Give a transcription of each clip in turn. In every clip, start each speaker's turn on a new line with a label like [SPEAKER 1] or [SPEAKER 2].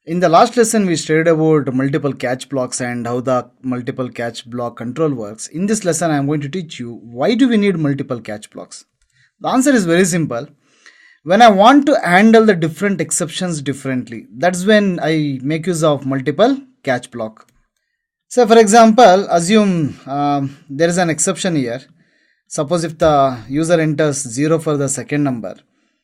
[SPEAKER 1] In the last lesson, we studied about multiple catch blocks and how the multiple catch block control works. In this lesson, I am going to teach you why do we need multiple catch blocks. The answer is very simple. When I want to handle the different exceptions differently, that's when I make use of multiple catch block. So, for example, assume there is an exception here. Suppose if the user enters 0 for the second number,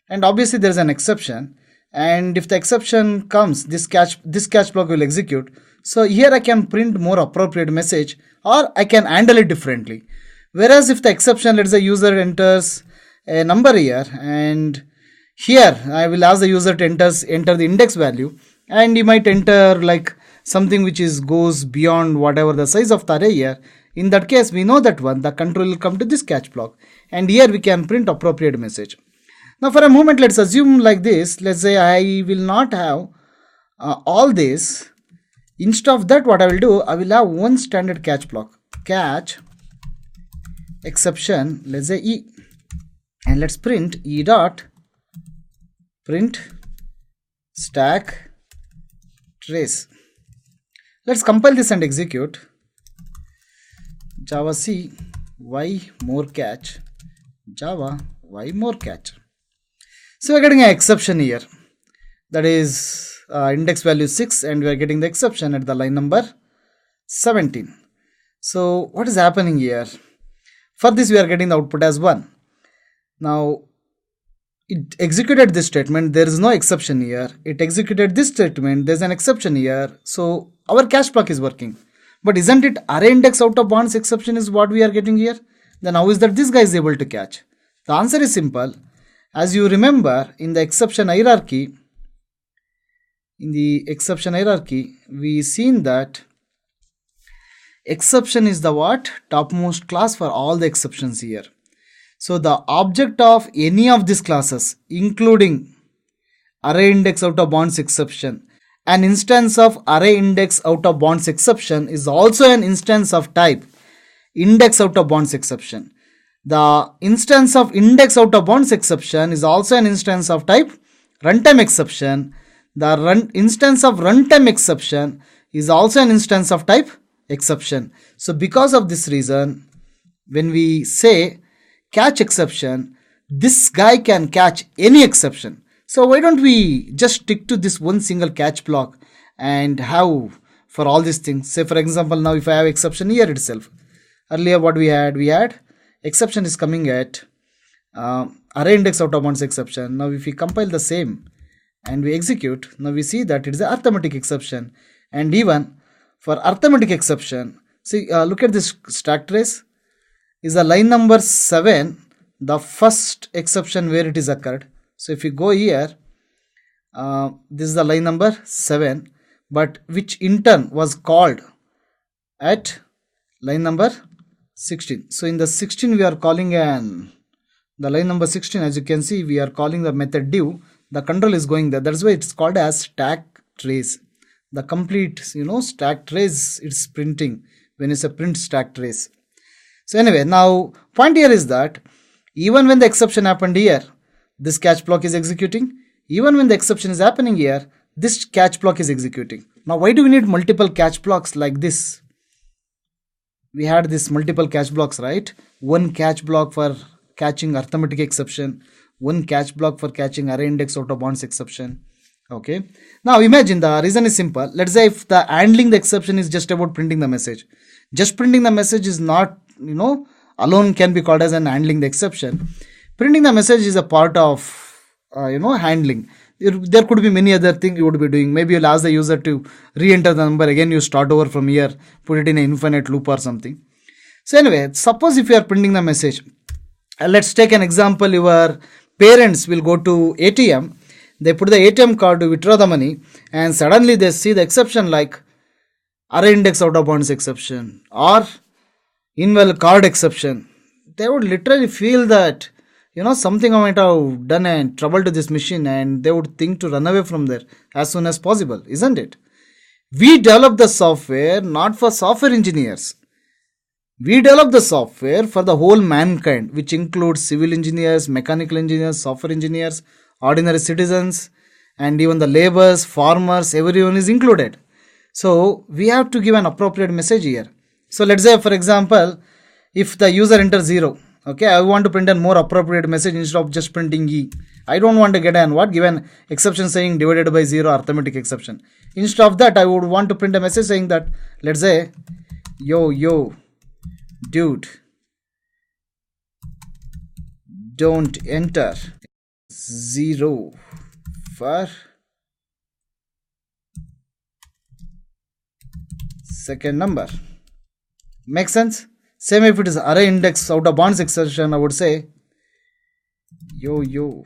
[SPEAKER 1] and obviously there is an exception, and if the exception comes, this catch block will execute. So here I can print more appropriate message, or I can handle it differently. Whereas if the exception, let's say user enters a number here, and here I will ask the user to enter the index value, and he might enter like something which is goes beyond whatever the size of the array here. In that case, we know that one the control will come to this catch block, and here we can print appropriate message. Now for a moment, let's assume like this. Let's say I will not have all this. Instead of that, what I will do, I will have one standard catch block, catch exception, let's say E, and let's print E dot print stack trace. Let's compile this and execute. Java C y more catch, Java y more catch. So we're getting an exception here, that is index value 6, and we are getting the exception at the line number 17. So what is happening here? For this we are getting the output as 1. Now it executed this statement, there is no exception here. It executed this statement, there is an exception here. So our catch block is working. But isn't it array index out of bounds exception is what we are getting here? Then how is that this guy is able to catch? The answer is simple. As you remember, in the exception hierarchy, we seen that exception is the what? Topmost class for all the exceptions here. So the object of any of these classes, including array index out of bounds exception, an instance of array index out of bounds exception is also an instance of type index out of bounds exception. The instance of index out of bounds exception is also an instance of type runtime exception. The instance of runtime exception is also an instance of type exception. So because of this reason, when we say catch exception, this guy can catch any exception. So why don't we just stick to this one single catch block and have for all these things. Say for example, now if I have exception here itself, earlier what we had exception is coming at array index out of bounds exception. Now if we compile the same and we execute, now we see that it is an arithmetic exception. And even for arithmetic exception, see look at this stack trace, is a line number 7 the first exception where it is occurred. So if you go here, this is the line number 7, but which in turn was called at line number 16. So in the 16 we are calling the line number 16, as you can see, we are calling the method div. The control is going there. That's why it's called as stack trace. The complete stack trace it's printing when it's a print stack trace. So anyway, now point here is that even when the exception happened here, this catch block is executing. Even when the exception is happening here, this catch block is executing. Now why do we need multiple catch blocks like this? We had this multiple catch blocks, right? One catch block for catching arithmetic exception, one catch block for catching array index out of bounds exception. Okay. Now imagine the reason is simple. Let's say if the handling the exception is just about printing the message. Just printing the message is not, alone can be called as an handling the exception. Printing the message is a part of, handling. There could be many other things you would be doing. Maybe you'll ask the user to re-enter the number. Again, you start over from here, put it in an infinite loop or something. So anyway, suppose if you are printing the message, let's take an example. Your parents will go to ATM. They put the ATM card to withdraw the money, and suddenly they see the exception like array index out of bounds exception or invalid card exception. They would literally feel that something I might have done and trouble to this machine, and they would think to run away from there as soon as possible, isn't it? We develop the software not for software engineers. We develop the software for the whole mankind, which includes civil engineers, mechanical engineers, software engineers, ordinary citizens, and even the laborers, farmers, everyone is included. So we have to give an appropriate message here. So let's say, for example, if the user enters 0, okay, I want to print a more appropriate message instead of just printing E. I don't want to get an what, give an exception saying divided by 0, arithmetic exception. Instead of that, I would want to print a message saying that, let's say, yo, dude, don't enter 0 for second number. Make sense? Same if it is array index out of bounds exception, I would say, yo,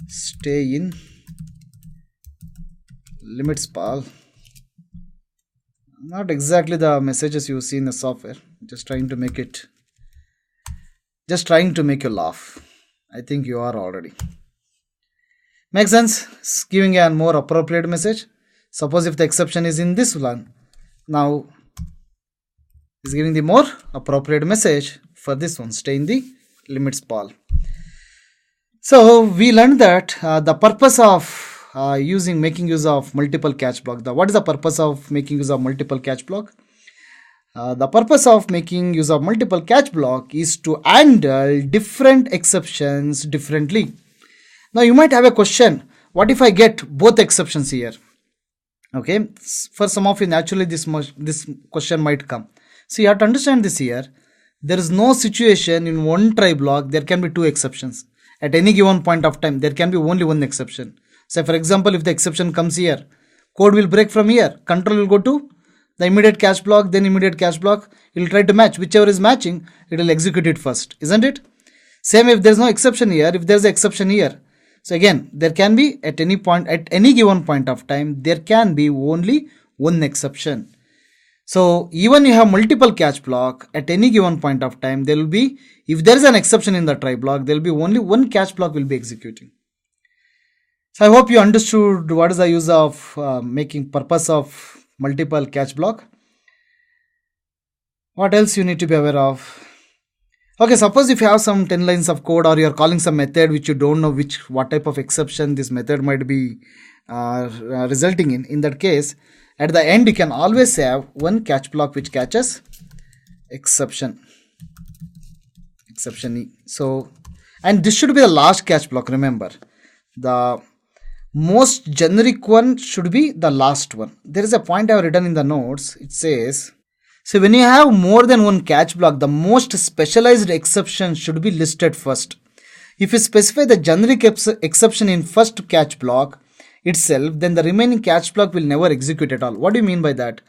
[SPEAKER 1] stay in limits pal. Not exactly the messages you see in the software. Just trying to make you laugh. I think you are already. Make sense? It's giving a more appropriate message. Suppose if the exception is in this one, now is giving the more appropriate message for this one, stay in the limits pal. So we learned that the purpose of making use of multiple catch block. What is the purpose of making use of multiple catch block? The purpose of making use of multiple catch block is to handle different exceptions differently. Now you might have a question, what if I get both exceptions here? Okay, for some of you naturally this question might come. So you have to understand this here. There is no situation in one try block there can be two exceptions. At any given point of time there can be only one exception. Say for example, if the exception comes here, code will break from here, control will go to the immediate catch block, then immediate catch block, it will try to match, whichever is matching, it will execute it first, isn't it? Same if there is no exception here, if there is an exception here. So again, there can be at any point, at any given point of time, there can be only one exception. So even you have multiple catch block, at any given point of time, there will be, if there is an exception in the try block, there will be only one catch block will be executing. So I hope you understood what is the use of making purpose of multiple catch block. What else you need to be aware of? Okay, suppose if you have some 10 lines of code or you are calling some method which you don't know what type of exception this method might be resulting in that case, at the end you can always have one catch block which catches exception E. So, and this should be the last catch block, remember. The most generic one should be the last one. There is a point I have written in the notes. It says, so when you have more than one catch block, the most specialized exception should be listed first. If you specify the generic exception in first catch block itself, then the remaining catch block will never execute at all. What do you mean by that?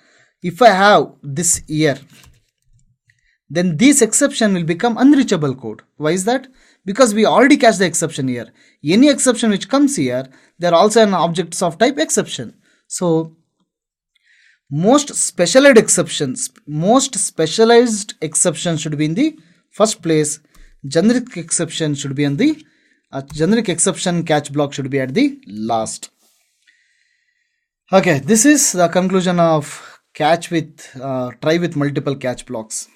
[SPEAKER 1] If I have this here, then this exception will become unreachable code. Why is that? Because we already catch the exception here. Any exception which comes here, they are also an objects of type exception. So most specialized exceptions should be in the first place. Generic exception should be in the generic exception catch block should be at the last. Okay, this is the conclusion of try with multiple catch blocks.